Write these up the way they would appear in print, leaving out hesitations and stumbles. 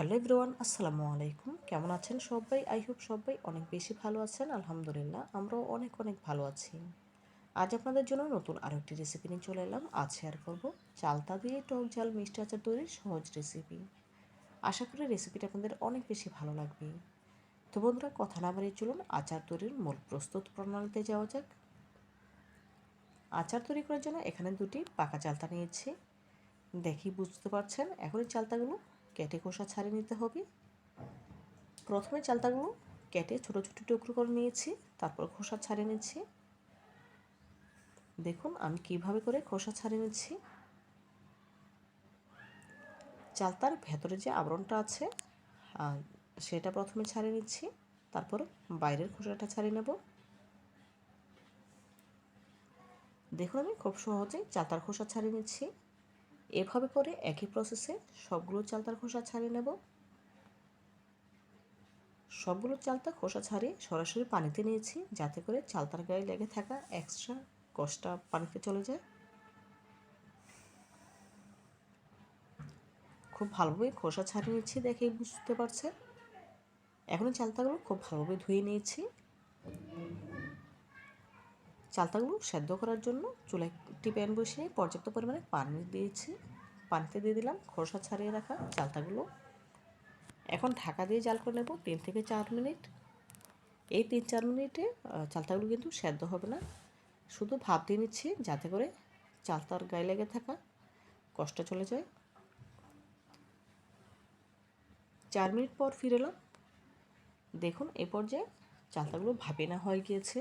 Hello everyone, আসসালামু আলাইকুম। কেমন আছেন সবাই? আই হোপ সবাই অনেক বেশি ভালো আছেন। আলহামদুলিল্লাহ, আমরাও অনেক অনেক ভালো আছি। আজ আপনাদের জন্য নতুন আরও একটি রেসিপি নিয়ে চলে এলাম। আজ শেয়ার করব চালতা দিয়ে টক ঝাল মিষ্টি আচার তৈরির সহজ রেসিপি। আশা করি রেসিপিটা আপনাদের অনেক বেশি ভালো লাগবে। তো বন্ধুরা, কথা না বাড়িয়ে চলুন আচার তৈরির মূল প্রস্তুত প্রণালীতে যাওয়া যাক। আচার তৈরি করার জন্য এখানে দুটি পাকা চালতা নিয়েছি। দেখি বুঝতে পারছেন। এখন এই চালতাগুলো কেটে খোসা ছাড়িয়ে নিতে হবে। প্রথমে চালতাগুলো কেটে ছোটো ছোটো টুকরো করে নিয়েছি, তারপর খোসা ছাড়িয়ে নিচ্ছি। দেখুন আমি কিভাবে করে খোসা ছাড়িয়ে নিচ্ছি। চালতার ভেতরে যে আবরণটা আছে সেটা প্রথমে ছাড়িয়ে নিচ্ছি, তারপর বাইরের খোসাটা ছাড়িয়ে নেব। দেখুন আমি খুব সহজেই চালতার খোসা ছাড়িয়ে নিচ্ছি। এভাবে করে একই প্রসেসে সবগুলো চালতার খোসা ছাড়িয়ে নেব। সবগুলো চালতা খোসা ছাড়িয়ে সরাসরি পানিতে নিয়েছি, যাতে করে চালতার গায়ে লেগে থাকা এক্সট্রা কষটা পানিতে চলে যায়। খুব ভালোভাবে খোসা ছাড়িয়ে নিচ্ছি, দেখেই বুঝতে পারছেন। এখন চালতাগুলো খুব ভালোভাবে ধুয়ে নিয়েছি। চালতাগুলো সেদ্ধ করার জন্য চুলায় একটি প্যান বসিয়ে পর্যাপ্ত পরিমাণে পানি দিয়েছি। পানিতে দিয়ে দিলাম খোসা ছাড়িয়ে রাখা চালতাগুলো। এখন ঢাকা দিয়ে জাল করে নেব 3 থেকে 4 মিনিট। এই 3-4 মিনিটে চালতাগুলো কিন্তু সেদ্ধ হবে না, শুধু ভাপ দিয়ে নিচ্ছি, যাতে করে চালতার গায়ে লেগে থাকা কষ্ট চলে যায়। 4 মিনিট পর ফিরে এলাম। দেখুন এই পর্যায়ে চালতাগুলো ভাপে না হয়ে গিয়েছে।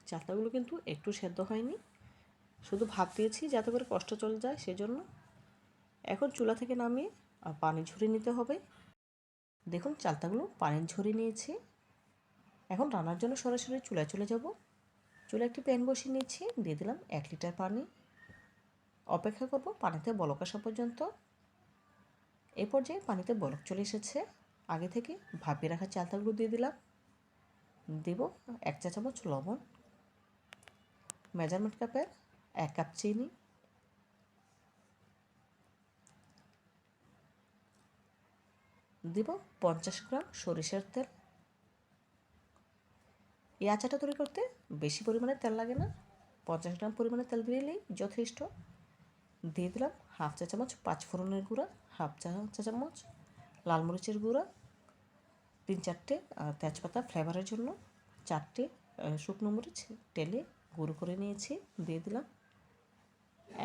চালতাগুলো কিন্তু একটু সেদ্ধ হয়নি, শুধু ভাপ দিয়েছি যাতে করে কষ্ট চলে যায় সেজন্য। এখন চুলা থেকে নামিয়ে পানি ঝরিয়ে নিতে হবে। দেখুন চালতাগুলো পানি ঝরিয়ে নিয়েছি। এখন রান্নার জন্য সরাসরি চুলায় চলে যাব। চুলায় একটি প্যান বসিয়ে নিয়েছি, দিয়ে দিলাম 1 লিটার পানি। অপেক্ষা করব পানিতে বলক আসা পর্যন্ত। এই পর্যায়ে পানিতে বলক চলে এসেছে। আগে থেকে ভাপিয়ে রাখা চালতাগুলো দিয়ে দিলাম। দেব 1 চা চামচ লবণ, মেজারমেন্ট কাপের 1 কাপ চিনি, দেব 50 গ্রাম সরিষার তেল। এই আচারটা তৈরি করতে বেশি পরিমাণে তেল লাগে না, 50 গ্রাম পরিমাণে তেল দিলেই যথেষ্ট। দিয়ে দিলাম 1/2 চা চামচ পাঁচফোড়নের গুঁড়া, 1/2 চা চামচ লাল মরিচের গুঁড়া, 3-4টে তেজপাতা ফ্লেভারের জন্য, 4টে শুকনো মরিচ টেলে গুঁড়ো করে নিয়েছি, দিয়ে দিলাম।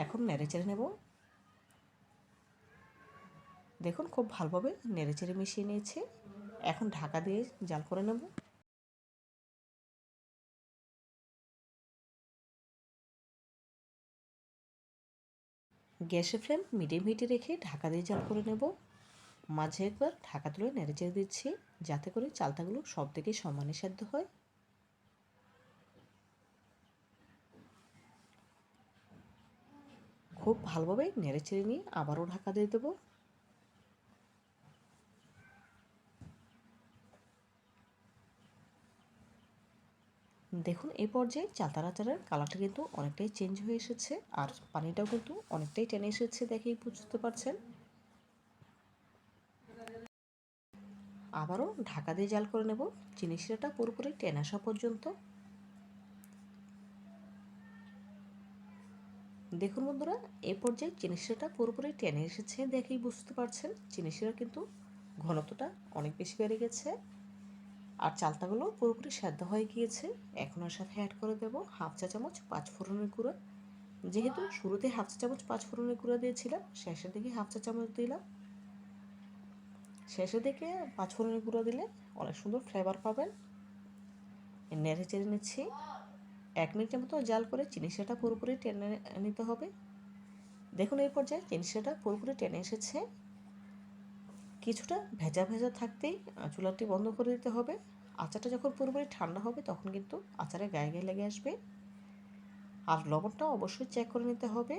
এখন নেড়েচেড়ে নেব। দেখুন খুব ভালোভাবে নেড়েচেড়ে মিশিয়ে নিয়েছি। এখন ঢাকা দিয়ে জাল করে নেব। গ্যাসের ফ্লেম মিডিয়াম হিটে রেখে ঢাকা দিয়ে জাল করে নেব। মাঝে একবার ঢাকা তুলে নেড়েচেড়ে দিচ্ছি, যাতে করে চালতাগুলো সব দিকে সমানে সেদ্ধ হয়। খুব ভালোভাবে নেড়েচেড়ে নিয়ে আবারও ঢাকা দিয়ে দেবো। দেখুন এই পর্যায়ে চালতার আচারের কালারটা কিন্তু অনেকটাই চেঞ্জ হয়ে এসেছে, আর পানিটাও কিন্তু অনেকটাই টেনে এসেছে, দেখেই বুঝতে পারছেন। আবারও ঢাকা দিয়ে জাল করে নেব চিনি শিরাটা পুরোপুরি টেনে আসা পর্যন্ত। দেখুন বন্ধুরা, এই পর্যায়ে চিনি শিরাটা পুরোপুরি টেনে এসেছে, দেখেই বুঝতে পারছেন। চিনি শিরার কিন্তু ঘনত্বটা অনেক বেশি বেড়ে গেছে, আর চালতাগুলো পুরোপুরি সেদ্ধ হয়ে গিয়েছে। এখন এর সাথে অ্যাড করে দেব 1/2 চা চামচ পাঁচফোড়নের গুঁড়ো। যেহেতু শুরুতে 1/2 চা চামচ পাঁচফোড়নের গুঁড়ো দিয়েছিলাম, শেষের দিকে 1/2 চা চামচ দিলাম। শেষের দিকে পাঁচফোড়নের গুঁড়ো দিলে অনেক সুন্দর ফ্লেভার পাবেন। নেড়ে চেড়ে নিচ্ছি। 1 মিনিটের মতো জাল করে চিনি শিরাটা পুরোপুরি টেনে নিতে হবে। দেখুন এই পর্যায়ে চিনি শিরাটা পুরোপুরি টেনে এসেছে। কিছুটা ভেজা ভেজা থাকতেই চুলাটি বন্ধ করে দিতে হবে। আচারটা যখন পুরোপুরি ঠান্ডা হবে তখন কিন্তু আচারের গায়ে গায়ে লেগে আসবে। আর লবণটাও অবশ্যই চেক করে নিতে হবে।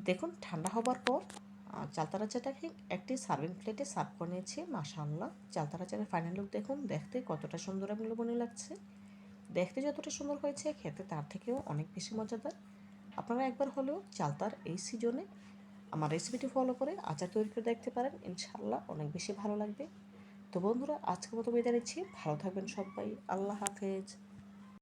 দেখুন ঠান্ডা হবার পর চালতার আচারটাকে একটি সার্ভিং প্লেটে সার্ভ করে নিয়েছি। মাশাআল্লাহ, চালতার আচারের ফাইনাল লুক দেখুন, দেখতে কতটা সুন্দর এবং লোভনীয় লাগছে। দেখতে যতটা সুন্দর হয়েছে, খেতে তার থেকেও অনেক বেশি মজাদার। আপনারা একবার হলেও চালতার এই সিজনে আমার রেসিপিটি ফলো করে আচার তৈরি করে দেখতে পারেন, ইনশাআল্লাহ অনেক বেশি ভালো লাগবে। তো বন্ধুরা, আজকের মতো বিদায় নিচ্ছি। ভালো থাকবেন সবাই। আল্লাহ হাফেজ।